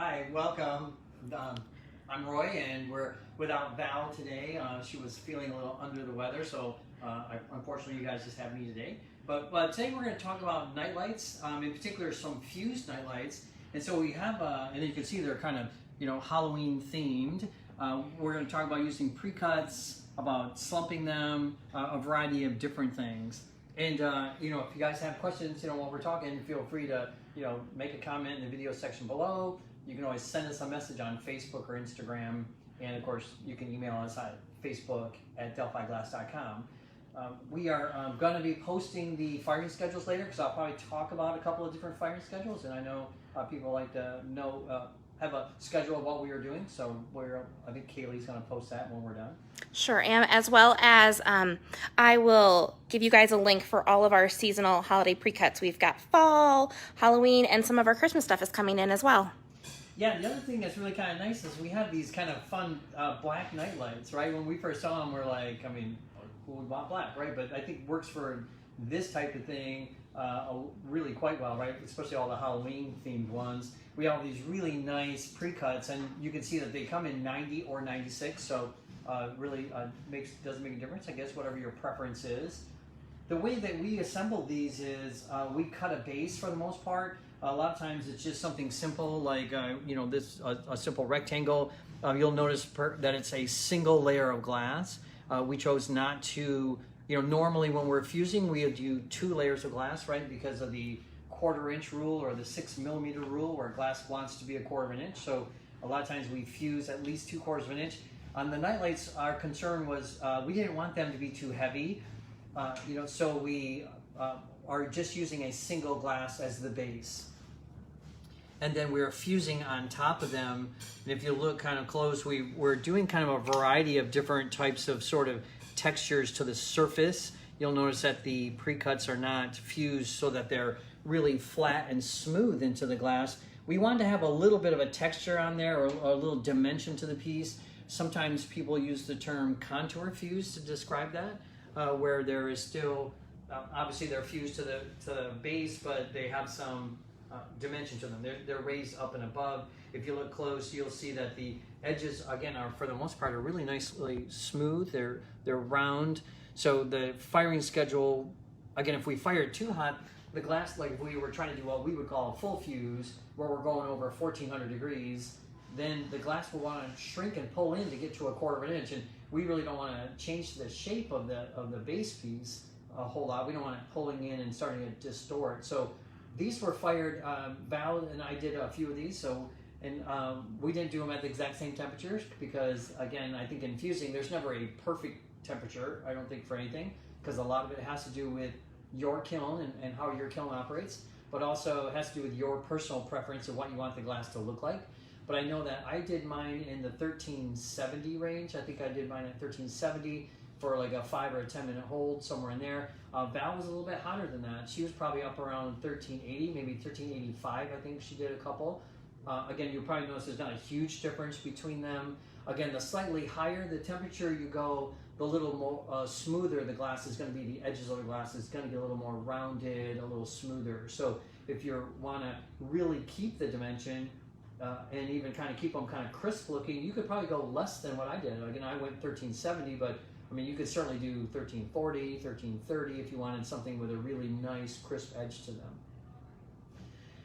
Hi, welcome. I'm Roy, and we're without Val today. She was feeling a little under the weather, so unfortunately, you guys just have me today. But today we're going to talk about night lights, in particular some fused night lights. And so we have, and you can see they're kind of Halloween themed. We're going to talk about using PreCuts, about slumping them, a variety of different things. And if you guys have questions, while we're talking, feel free to make a comment in the video section below. You can always send us a message on Facebook or Instagram, and of course you can email us at facebook@delphiglass.com. We are going to be posting the firing schedules later, because I'll probably talk about a couple of different firing schedules, and I know people like to have a schedule of what we are doing, so I think Kaylee's going to post that when we're done. Sure, and as well as I will give you guys a link for all of our seasonal holiday pre-cuts. We've got fall, Halloween, and some of our Christmas stuff is coming in as well. Yeah, the other thing that's really kind of nice is we have these kind of fun black night lights, right? When we first saw them, we're like, who would want black, right? But I think works for this type of thing really quite well, right? Especially all the Halloween themed ones. We have these really nice pre-cuts, and you can see that they come in 90 or 96, so really doesn't make a difference, I guess, whatever your preference is. The way that we assemble these is we cut a base for the most part. A lot of times it's just something simple like a simple rectangle. You'll notice that it's a single layer of glass. We chose not to, normally when we're fusing we do 2 layers of glass, right? Because of the 1/4 inch rule or the 6 millimeter rule, where glass wants to be 1/4 inch. So a lot of times we fuse at least 2/4 inch. On the night lights, our concern was we didn't want them to be too heavy, so we are just using a single glass as the base. And then we're fusing on top of them. And if you look kind of close, we're doing kind of a variety of different types of sort of textures to the surface. You'll notice that the pre-cuts are not fused so that they're really flat and smooth into the glass. We wanted to have a little bit of a texture on there, or a little dimension to the piece. Sometimes people use the term contour fuse to describe that, where there is still, obviously they're fused to the base, but they have some dimension to them. They're raised up and above. If you look close, you'll see that the edges, again, are for the most part are really nicely smooth. They're round. So the firing schedule, again, if we fire it too hot, the glass, like if we were trying to do what we would call a full fuse, where we're going over 1400 degrees, then the glass will want to shrink and pull in to get to 1/4 inch, and we really don't want to change the shape of the base piece a whole lot. We don't want it pulling in and starting to distort. So these were fired, Val and I did a few of these, and we didn't do them at the exact same temperatures because, again, I think in fusing there's never a perfect temperature, I don't think, for anything, because a lot of it has to do with your kiln and how your kiln operates, but also it has to do with your personal preference of what you want the glass to look like. But I know that I did mine in the 1370 range. I think I did mine at 1370 for like a 5 or a 10 minute hold, somewhere in there. Val was a little bit hotter than that. She was probably up around 1380, maybe 1385, I think she did a couple. Again, you'll probably notice there's not a huge difference between them. Again, the slightly higher the temperature you go, the little more smoother the glass is going to be. The edges of the glass is going to be a little more rounded, a little smoother. So if you want to really keep the dimension and even kind of keep them kind of crisp looking, you could probably go less than what I did. Again, I went 1370, but you could certainly do 1340, 1330 if you wanted something with a really nice crisp edge to them.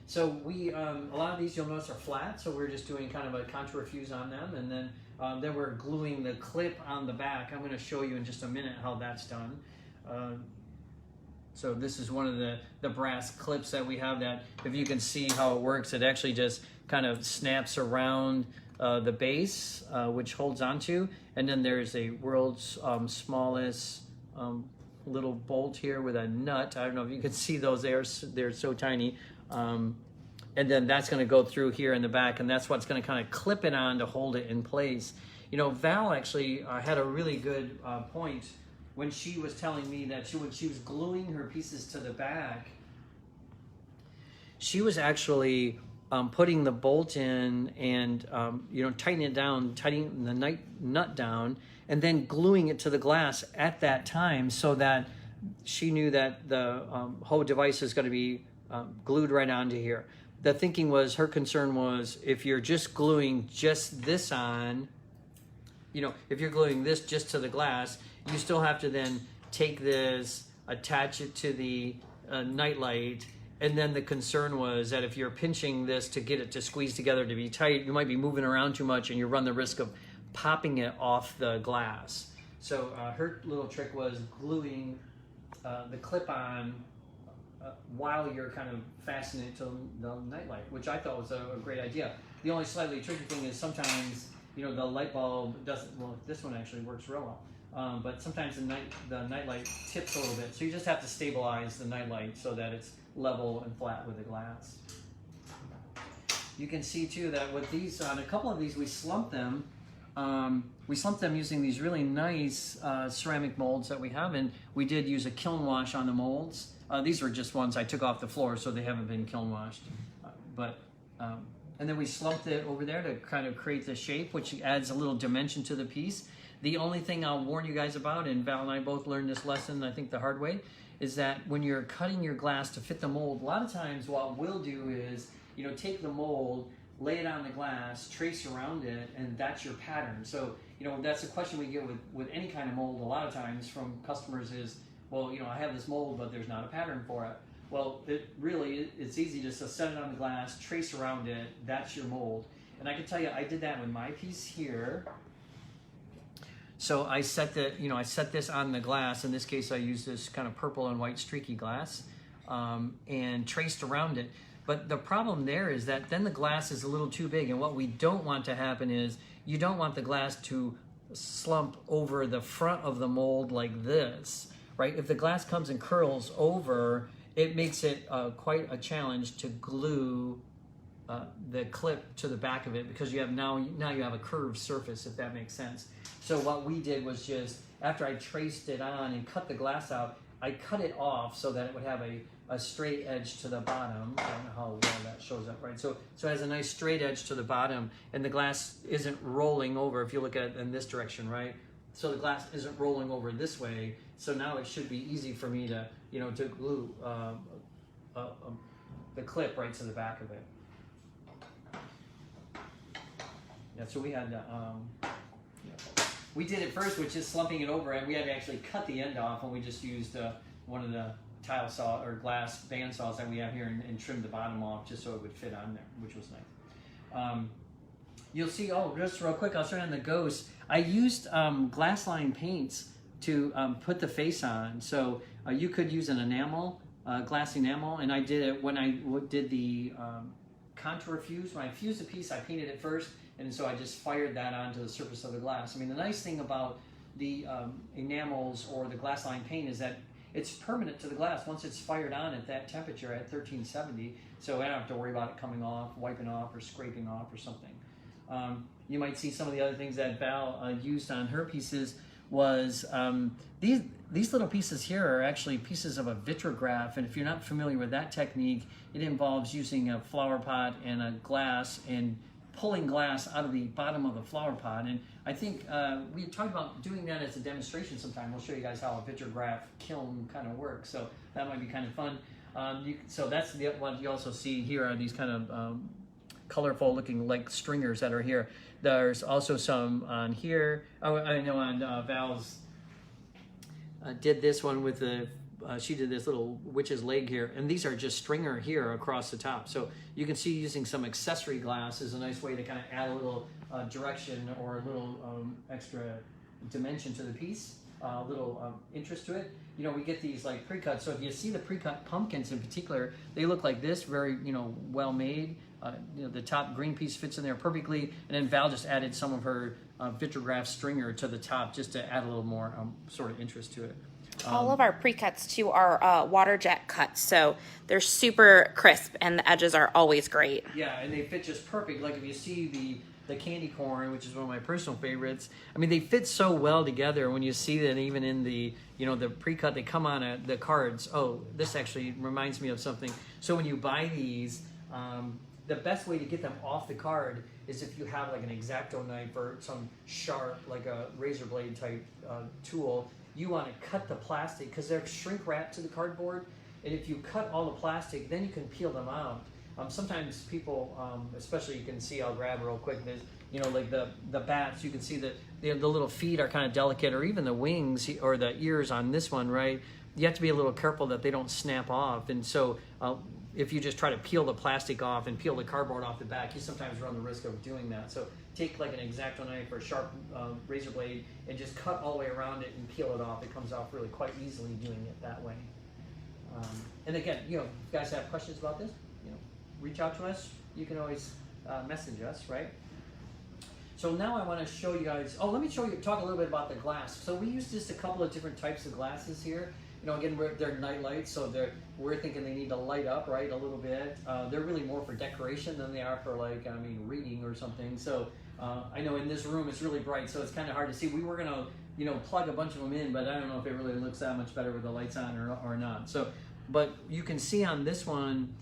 So we, a lot of these you'll notice are flat, so we're just doing kind of a contour fuse on them, and then we're gluing the clip on the back. I'm going to show you in just a minute how that's done. So this is one of the brass clips that we have that, if you can see how it works, it actually just kind of snaps around the base, which holds onto, and then there's a world's smallest little bolt here with a nut. I don't know if you can see those. They're so tiny. And then that's going to go through here in the back, and that's what's going to kind of clip it on to hold it in place. Val actually had a really good point when she was telling me that when she was gluing her pieces to the back, she was actually putting the bolt in and tightening it down, tightening the nut down, and then gluing it to the glass at that time, so that she knew that the whole device is going to be glued right onto here. the thinking was, her concern was, if you're just gluing just this on, you know, if you're gluing this just to the glass, you still have to then take this, attach it to the nightlight, and then the concern was that if you're pinching this to get it to squeeze together to be tight, you might be moving around too much and you run the risk of popping it off the glass. So her little trick was gluing the clip on while you're kind of fastening it to the nightlight, which I thought was a great idea. The only slightly tricky thing is sometimes, you know, the light bulb doesn't, well, this one actually works real well, but sometimes the nightlight tips a little bit, so you just have to stabilize the nightlight so that it's level and flat with the glass. You can see too that with these, on a couple of these, we slumped them. We slumped them using these really nice ceramic molds that we have, and we did use a kiln wash on the molds. These were just ones I took off the floor, so they haven't been kiln washed. And then we slumped it over there to kind of create the shape, which adds a little dimension to the piece. The only thing I'll warn you guys about, and Val and I both learned this lesson, I think the hard way, is that when you're cutting your glass to fit the mold, a lot of times what we'll do is, you know, take the mold, lay it on the glass, trace around it, and that's your pattern. So, you know, that's a question we get with any kind of mold a lot of times from customers is, well, you know, I have this mold, but there's not a pattern for it. Well, it's easy just to set it on the glass, trace around it, that's your mold. And I can tell you, I did that with my piece here. So I set this on the glass. In this case, I used this kind of purple and white streaky glass and traced around it. But the problem there is that then the glass is a little too big, and what we don't want to happen is you don't want the glass to slump over the front of the mold like this, right? If the glass comes and curls over, it makes it quite a challenge to glue the clip to the back of it, because you have now you have a curved surface, if that makes sense. So what we did was just, after I traced it on and cut the glass out, I cut it off so that it would have a straight edge to the bottom. I don't know how well that shows up, right? So it has a nice straight edge to the bottom, and the glass isn't rolling over, if you look at it in this direction, right? So the glass isn't rolling over this way, so now it should be easy for me to, you know, to glue the clip right to the back of it. Yeah, so we had, we did it first with just slumping it over, and we had to actually cut the end off, and we just used one of the tile saw or glass band saws that we have here and trimmed the bottom off just so it would fit on there, which was nice. You'll see, just real quick, I'll show you on the Ghost. I used glass line paints to put the face on. So you could use an enamel, glass enamel, and I did it when I did the contour fuse. When I fused the piece, I painted it first, and so I just fired that onto the surface of the glass. I mean, the nice thing about the enamels or the glass line paint is that it's permanent to the glass once it's fired on at that temperature at 1370, so I don't have to worry about it coming off, wiping off, or scraping off or something. You might see some of the other things that Val used on her pieces was these little pieces here are actually pieces of a vitrograph, and if you're not familiar with that technique, it involves using a flower pot and a glass and pulling glass out of the bottom of the flower pot. And I think we had talked about doing that as a demonstration sometime. We'll show you guys how a vitrograph kiln kind of works, so that might be kind of fun. So that's the one you also see here are these kind of colorful looking like stringers that are here. There's also some on here. Oh, I know on Val's did this one with the she did this little witch's leg here, and these are just stringer here across the top. So you can see using some accessory glass is a nice way to kind of add a little direction or a little extra dimension to the piece, a little interest to it. You know, we get these like pre-cuts. So if you see the pre-cut pumpkins in particular, they look like this, very, you know, well made. You know, the top green piece fits in there perfectly, and then Val just added some of her vitrograph stringer to the top just to add a little more sort of interest to it. All of our pre-cuts too are water jet cuts, so they're super crisp and the edges are always great. Yeah, and they fit just perfect. Like if you see the candy corn, which is one of my personal favorites, I mean, they fit so well together when you see that even in the, you know, the pre-cut, they come on the cards. Oh, this actually reminds me of something. So when you buy these, the best way to get them off the card is if you have like an X-Acto knife or some sharp, like a razor blade type tool. You want to cut the plastic because they're shrink wrapped to the cardboard, and if you cut all the plastic, then you can peel them out. sometimes people, especially you can see, I'll grab real quick, there's, you know, like the bats, you can see that the little feet are kind of delicate, or even the wings or the ears on this one, right? You have to be a little careful that they don't snap off. And so if you just try to peel the plastic off and peel the cardboard off the back, you sometimes run the risk of doing that. So take like an X-Acto knife or a sharp razor blade and just cut all the way around it and peel it off. It comes off really quite easily doing it that way. And again, you know, if you guys have questions about this, you know, reach out to us. You can always message us, right? So now I want to show you guys, let me talk a little bit about the glass. So we use just a couple of different types of glasses here. You know, again, they're night lights, so we're thinking they need to light up, right, a little bit. They're really more for decoration than they are for, like, reading or something. So I know in this room it's really bright, so it's kind of hard to see. We were going to, you know, plug a bunch of them in, but I don't know if it really looks that much better with the lights on or not. So, but you can see on this one,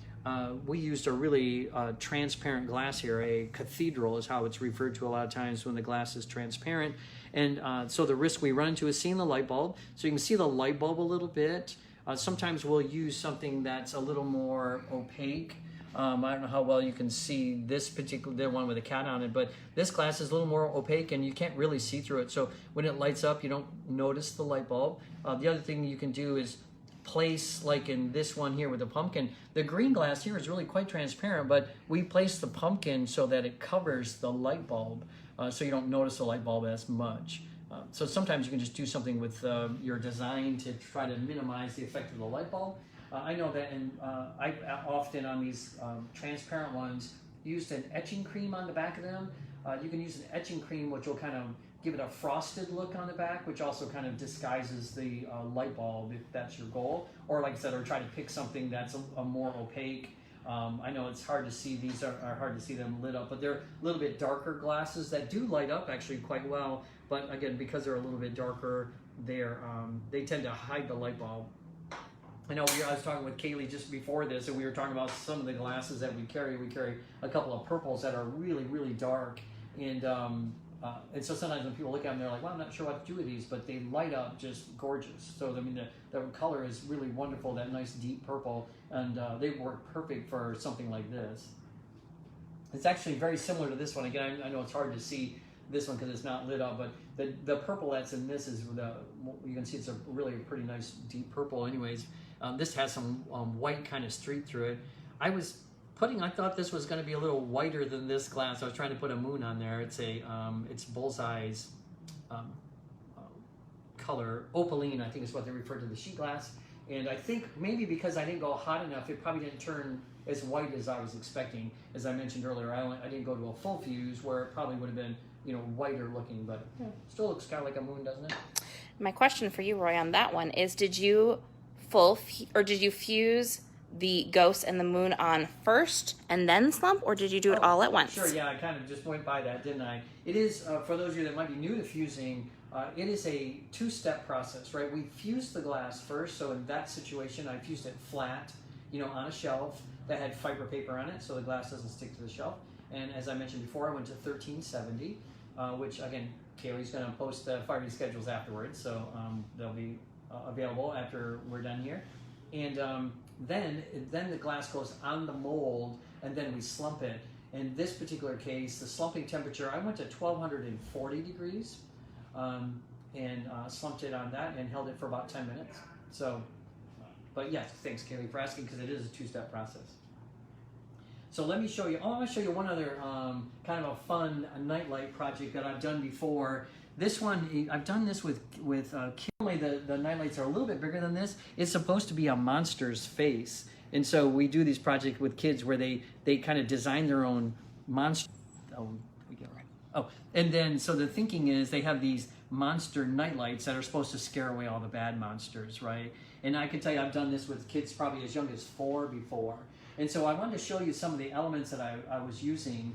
we used a really transparent glass here. A cathedral is how it's referred to a lot of times when the glass is transparent. And so the risk we run into is seeing the light bulb. So you can see the light bulb a little bit. Sometimes we'll use something that's a little more opaque. I don't know how well you can see this particular one with a cat on it, but this glass is a little more opaque and you can't really see through it. So when it lights up, you don't notice the light bulb. The other thing you can do is place, like in this one here with the pumpkin, the green glass here is really quite transparent, but we place the pumpkin so that it covers the light bulb, so you don't notice the light bulb as much. So sometimes you can just do something with your design to try to minimize the effect of the light bulb. I know that, and I often on these transparent ones used an etching cream on the back of them. You can use an etching cream which will kind of give it a frosted look on the back, which also kind of disguises the light bulb if that's your goal. Or like I said, or try to pick something that's a more opaque. I know it's hard to see, these are hard to see them lit up, but they're a little bit darker glasses that do light up actually quite well. But again, because they're a little bit darker, they tend to hide the light bulb. I know I was talking with Kaylee just before this, and we were talking about some of the glasses that we carry. We carry a couple of purples that are really, really dark. And so sometimes when people look at them, they're like, well, I'm not sure what to do with these, but they light up just gorgeous. So, I mean, the color is really wonderful, that nice deep purple, and they work perfect for something like this. It's actually very similar to this one. Again, I know it's hard to see this one because it's not lit up, but the purple that's in this is, you can see it's a really pretty nice deep purple anyways. This has some white kind of streak through it. I thought this was going to be a little whiter than this glass. I was trying to put a moon on there. It's Bullseye's color. Opaline, I think is what they refer to the sheet glass. And I think maybe because I didn't go hot enough, it probably didn't turn as white as I was expecting. As I mentioned earlier, I didn't go to a full fuse where it probably would have been, you know, whiter looking, but still looks kind of like a moon, doesn't it? My question for you, Roy, on that one is, did you fuse the ghost and the moon on first and then Slump, or did you do it all at once? Sure, yeah, I kind of just went by that, didn't I? It is, for those of you that might be new to fusing, it is a two-step process, right? We fused the glass first, so in that situation, I fused it flat, you know, on a shelf that had fiber paper on it, so the glass doesn't stick to the shelf. And as I mentioned before, I went to 1370, which, again, Kaylee's going to post the firing schedules afterwards, so they'll be available after we're done here. And then the glass goes on the mold, and then we slump it. In this particular case, the slumping temperature, I went to 1240 degrees and slumped it on that and held it for about 10 minutes. So, but yes, thanks Kaylee for asking, because it is a two-step process. So let me show you, I want to show you one other kind of a fun nightlight project that I've done before. This one, I've done this with Kimberly. The nightlights are a little bit bigger than this. It's supposed to be a monster's face. And so we do these projects with kids where they kind of design their own monster. Oh, we get it right. Oh, and then so the thinking is they have these monster nightlights that are supposed to scare away all the bad monsters, right? And I can tell you I've done this with kids probably as young as 4 before. And so I wanted to show you some of the elements that I was using.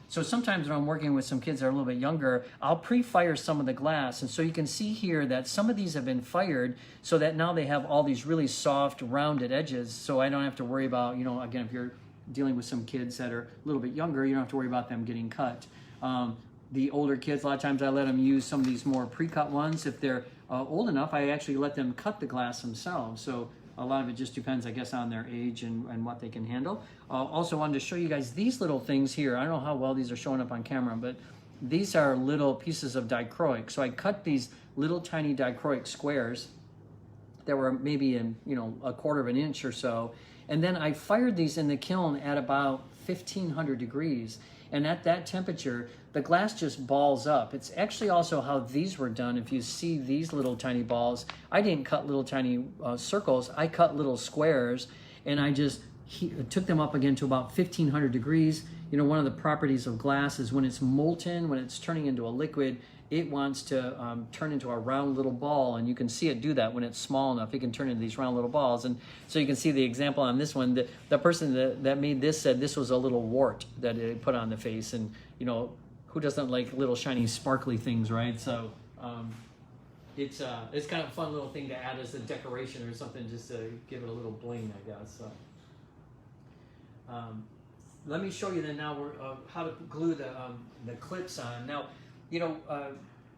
So sometimes when I'm working with some kids that are a little bit younger, I'll pre-fire some of the glass. And so you can see here that some of these have been fired so that now they have all these really soft, rounded edges. So I don't have to worry about, you know, again, if you're dealing with some kids that are a little bit younger, you don't have to worry about them getting cut. The older kids, a lot of times I let them use some of these more pre-cut ones. If they're old enough, I actually let them cut the glass themselves. So A lot of it just depends, I guess, on their age and what they can handle. Also wanted to show you guys these little things here. I don't know how well these are showing up on camera, but these are little pieces of dichroic. So I cut these little tiny dichroic squares that were maybe in, you know, 1/4 of an inch or so. And then I fired these in the kiln at about 1500 degrees. And at that temperature, the glass just balls up. It's actually also how these were done. If you see these little tiny balls, I didn't cut little tiny circles. I cut little squares, and I just took them up again to about 1500 degrees. You know, one of the properties of glass is when it's molten, when it's turning into a liquid, it wants to turn into a round little ball, and you can see it do that when it's small enough. It can turn into these round little balls. And so you can see the example on this one. The person that made this said this was a little wart that it put on the face. And, you know, who doesn't like little shiny sparkly things, right? So it's kind of a fun little thing to add as a decoration or something, just to give it a little bling, I guess. So let me show you then now how to glue the clips on. Now, you know,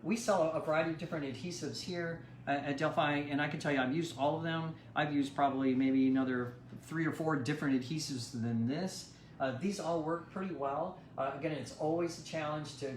we sell a variety of different adhesives here at Delphi, and I can tell you I've used all of them. I've used probably maybe another 3 or 4 different adhesives than this. These all work pretty well. Again, it's always a challenge to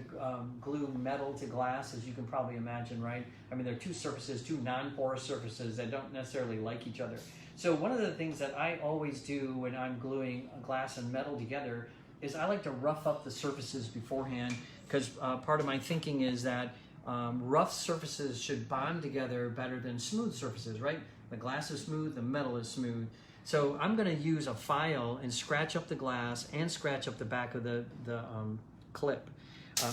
glue metal to glass, as you can probably imagine, right? I mean, they're two surfaces, two non-porous surfaces that don't necessarily like each other. So one of the things that I always do when I'm gluing glass and metal together is I like to rough up the surfaces beforehand, because part of my thinking is that rough surfaces should bond together better than smooth surfaces, right? The glass is smooth, the metal is smooth. So I'm going to use a file and scratch up the glass and scratch up the back of the clip.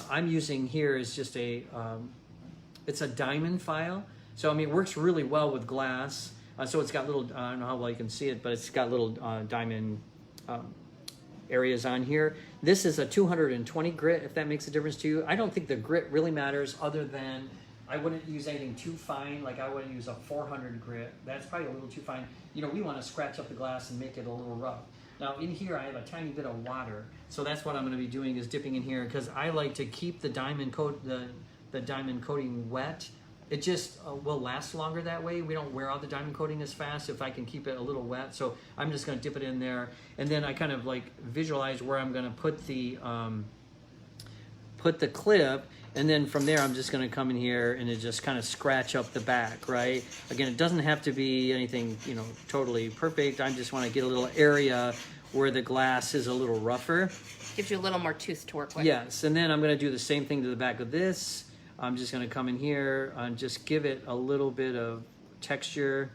I'm using here is just it's a diamond file. So I mean, it works really well with glass. So it's got little, I don't know how well you can see it, but it's got little diamond areas on here. This is a 220 grit, if that makes a difference to you. I don't think the grit really matters, other than I wouldn't use anything too fine. Like I wouldn't use a 400 grit. That's probably a little too fine. You know, we want to scratch up the glass and make it a little rough. Now in here I have a tiny bit of water, so that's what I'm going to be doing, is dipping in here, because I like to keep the diamond diamond coating wet. It just will last longer that way. We don't wear out the diamond coating as fast if I can keep it a little wet. So I'm just going to dip it in there, and then I kind of like visualize where I'm going to put the clip, and then from there I'm just going to come in here and just kind of scratch up the back, right? Again, it doesn't have to be anything, you know, totally perfect. I just want to get a little area where the glass is a little rougher. Gives you a little more tooth to work with. Yes, and then I'm going to do the same thing to the back of this. I'm just going to come in here and just give it a little bit of texture.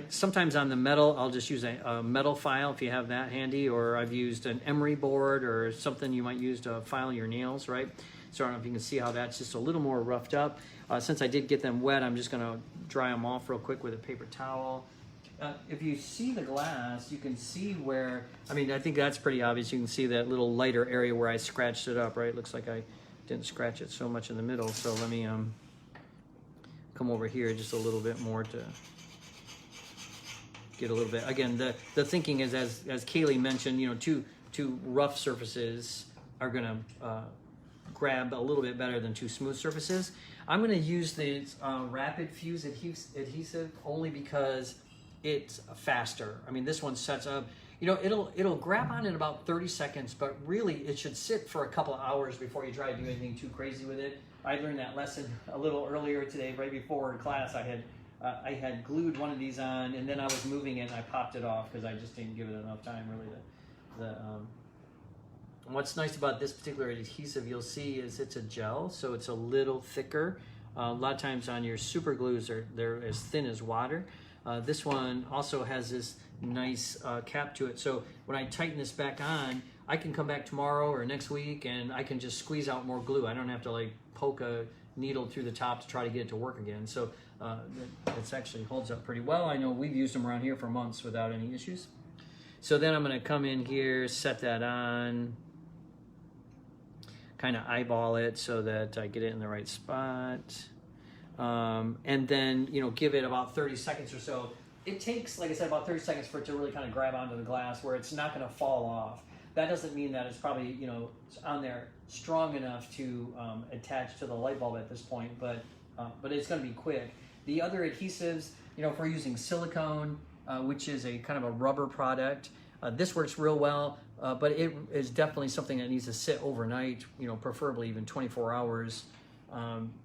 Sometimes on the metal, I'll just use a metal file if you have that handy, or I've used an emery board or something you might use to file your nails, right? So I don't know if you can see how that's just a little more roughed up. Since I did get them wet, I'm just going to dry them off real quick with a paper towel. If you see the glass, you can see where, I mean, I think that's pretty obvious. You can see that little lighter area where I scratched it up, right? It looks like I didn't scratch it so much in the middle. So let me come over here just a little bit more to get a little bit. Again, the thinking is, as Kaylee mentioned, you know, two rough surfaces are going to grab a little bit better than 2 smooth surfaces. I'm going to use the Rapid Fuse adhesive only because it's faster. I mean, this one sets up, you know, it'll grab on in about 30 seconds, but really it should sit for a couple of hours before you try to do anything too crazy with it. I learned that lesson a little earlier today, right before class. I had glued one of these on, and then I was moving it and I popped it off because I just didn't give it enough time really to what's nice about this particular adhesive, you'll see, is it's a gel, so it's a little thicker. A lot of times on your super glues, they're as thin as water. This one also has this nice cap to it, so when I tighten this back on, I can come back tomorrow or next week and I can just squeeze out more glue. I don't have to like poke a needle through the top to try to get it to work again. So it actually holds up pretty well. I know we've used them around here for months without any issues. So then I'm going to come in here, set that on, kind of eyeball it so that I get it in the right spot. And then, you know, give it about 30 seconds or so. It takes, like I said, about 30 seconds for it to really kind of grab onto the glass where it's not going to fall off. That doesn't mean that it's probably, you know, on there strong enough to attach to the light bulb at this point, but it's going to be quick. The other adhesives, you know, if we're using silicone, which is a kind of a rubber product. This works real well, but it is definitely something that needs to sit overnight, preferably even 24 hours.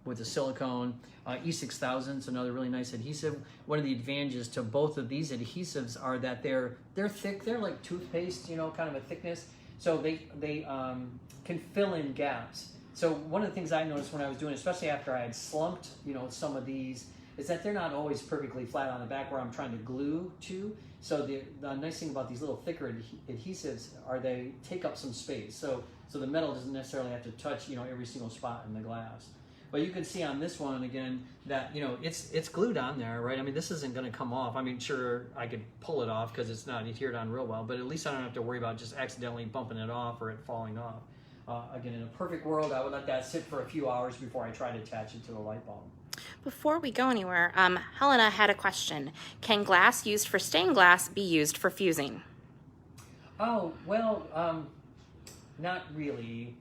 With the silicone. E6000 is another really nice adhesive. One of the advantages to both of these adhesives are that they're thick. They're like toothpaste, kind of a thickness. So they can fill in gaps. So one of the things I noticed when I was doing, especially after I had slumped, some of these, is that they're not always perfectly flat on the back where I'm trying to glue to. So the nice thing about these little thicker adhesives are they take up some space. So the metal doesn't necessarily have to touch, every single spot in the glass. But you can see on this one again that it's glued on there, right? I mean, this isn't going to come off. I mean, sure, I could pull it off because it's not adhered on real well, but at least I don't have to worry about just accidentally bumping it off or it falling off. Again, in a perfect world, I would let that sit for a few hours before I try to attach it to the light bulb. Before we go anywhere, Helena had a question. Can glass used for stained glass be used for fusing? Oh, well, not really.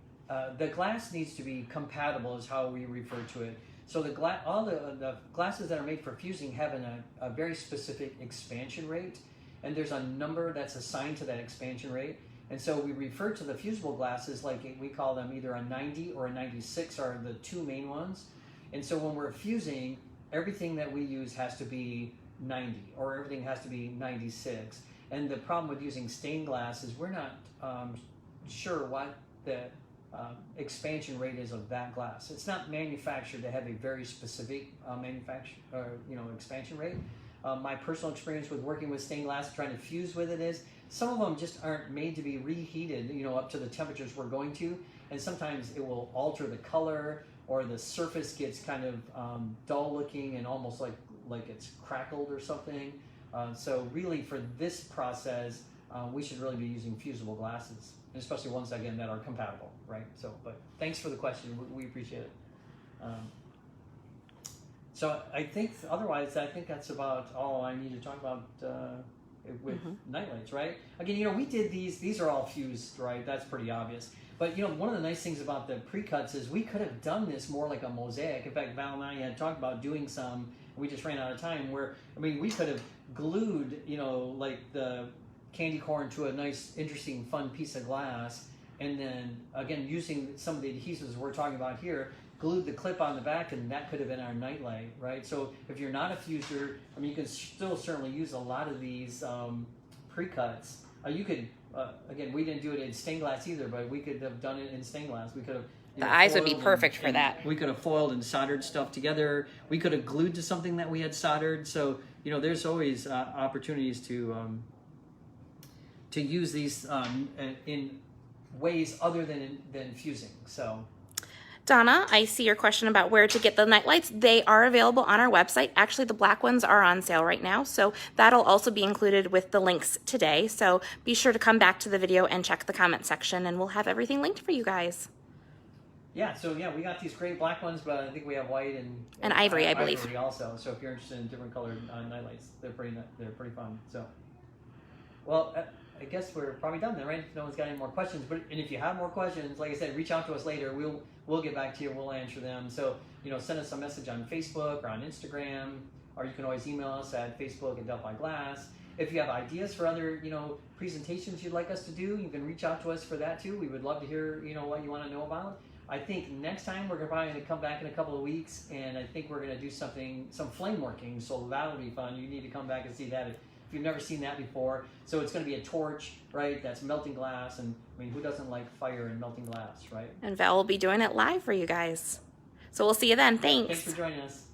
The glass needs to be compatible is how we refer to it. So all the glasses that are made for fusing have a very specific expansion rate, and there's a number that's assigned to that expansion rate. And so we refer to the fusible glasses like we call them either a 90 or a 96 are the two main ones. And so when we're fusing, everything that we use has to be 90 or everything has to be 96. And the problem with using stained glass is we're not sure what the expansion rate is of that glass. It's not manufactured to have a very specific expansion rate. My personal experience with working with stained glass, trying to fuse with it is some of them just aren't made to be reheated, up to the temperatures we're going to, and sometimes it will alter the color or the surface gets kind of dull looking and almost like it's crackled or something. So really for this process, we should really be using fusible glasses, and especially ones again that are compatible, right? So, but thanks for the question. We appreciate it. So I think otherwise, that's about all I need to talk about with nightlights, right? Again, we did these are all fused, right? That's pretty obvious. But one of the nice things about the PreCuts is we could have done this more like a mosaic. In fact, Val and I had talked about doing some. We just ran out of time. We could have glued, like the candy corn to a nice, interesting, fun piece of glass, and then again using some of the adhesives we're talking about here, glued the clip on the back, and that could have been our nightlight, right? So if you're not a fuser, you can still certainly use a lot of these PreCuts. You could, again, we didn't do it in stained glass either, but we could have done it in stained glass. We could have. The eyes would be perfect for that. We could have foiled and soldered stuff together. We could have glued to something that we had soldered. So there's always opportunities to use these in ways other than fusing. So. Donna, I see your question about where to get the night lights. They are available on our website. Actually, the black ones are on sale right now, so that'll also be included with the links today. So be sure to come back to the video and check the comment section, and we'll have everything linked for you guys. Yeah, so we got these great black ones, but I think we have white and ivory, I believe. Ivory also. So if you're interested in different colored night lights, they're pretty fun. So, well. I guess we're probably done then, right? If no one's got any more questions, and if you have more questions, like I said, reach out to us later. We'll get back to you. We'll answer them. So send us a message on Facebook or on Instagram, or you can always email us at Facebook@Delphi Glass. If you have ideas for other presentations you'd like us to do, you can reach out to us for that too. We would love to hear what you want to know about. I think next time we're probably going to come back in a couple of weeks, and I think we're going to do some flame working. So that'll be fun. You need to come back and see that. If you've never seen that before. So it's going to be a torch, right? That's melting glass, and who doesn't like fire and melting glass, right? And Val will be doing it live for you guys. So we'll see you then. Thanks. Thanks for joining us.